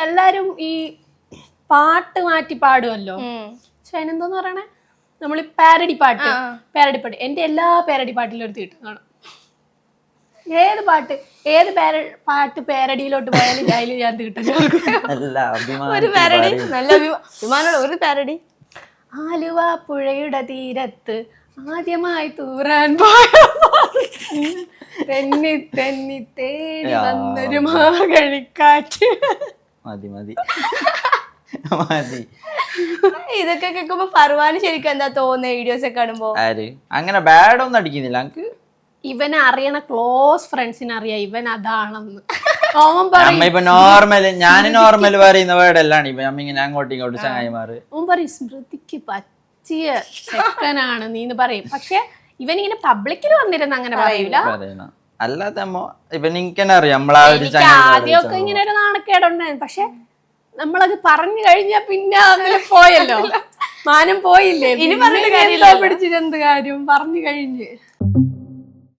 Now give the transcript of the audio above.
എല്ലാരും ഈ പാട്ട് മാറ്റി പാടുമല്ലോ. പക്ഷെ അതിനെന്തോന്ന് പറയണേ, നമ്മൾ പാരഡി പാട്ട്. എന്റെ എല്ലാ പാരഡി പാട്ടിലും എടുത്ത് കിട്ടും കാണും. ഏത് പാട്ട് പാട്ട് പാരഡിയിലോട്ട് പോയാലും അതിൽ ഞാൻ കിട്ടും. ഒരു പാരഡി നല്ല അഭിമാനമുള്ള ഒരു പാരഡി. ആലുവ പുഴയുടെ തീരത്ത് ആദ്യമായി തൂറാൻ തെന്നി തെന്നി തേടി വന്നൊരു മാകഴിക്കാറ്റ്. മതി മതി. ഇതൊക്കെ കേൾക്കുമ്പോ ഫർവാന് ശരിക്കും എന്താ തോന്നുന്നത് വീഡിയോസ് ഒക്കെ കാണുമ്പോ? അങ്ങനെ ബാഡ് ഒന്നും അടിക്കുന്നില്ല. ഇവനെ അറിയണ ക്ലോസ് ഫ്രണ്ട്സിന് അറിയാം ഇവൻ അതാണെന്ന്. ഇപ്പൊ നോർമല് ഞാൻ പറയുന്ന വേർഡല്ലാണ് ഇപ്പൊ നമ്മ ഇങ്ങനെ അങ്ങോട്ടും ഇങ്ങോട്ടും ചങ്ങായിമാറ്. ഓൻ പറയും സ്മൃതിക്ക് പറ്റിയ ചെക്കനാണ് നീന്ന് പറയും. പക്ഷെ ഇവനിങ്ങനെ പബ്ലിക്കിൽ വന്നിരുന്ന അങ്ങനെ പറയൂല. അല്ലാതെ ഇപ്പൊ നിനക്കെന്നെ അറിയാം നമ്മളാ ഒരു ആദ്യമൊക്കെ ഇങ്ങനെ ഒരു നാണക്കേടുണ്ടായിരുന്നു. പക്ഷെ നമ്മളത് പറഞ്ഞു കഴിഞ്ഞാ പിന്നെ അതില് പോയല്ലോ, മാനം പോയില്ലേ. ഇനി പറഞ്ഞിട്ട് പിടിച്ചിട്ട് എന്ത് കാര്യം, പറഞ്ഞു കഴിഞ്ഞ്.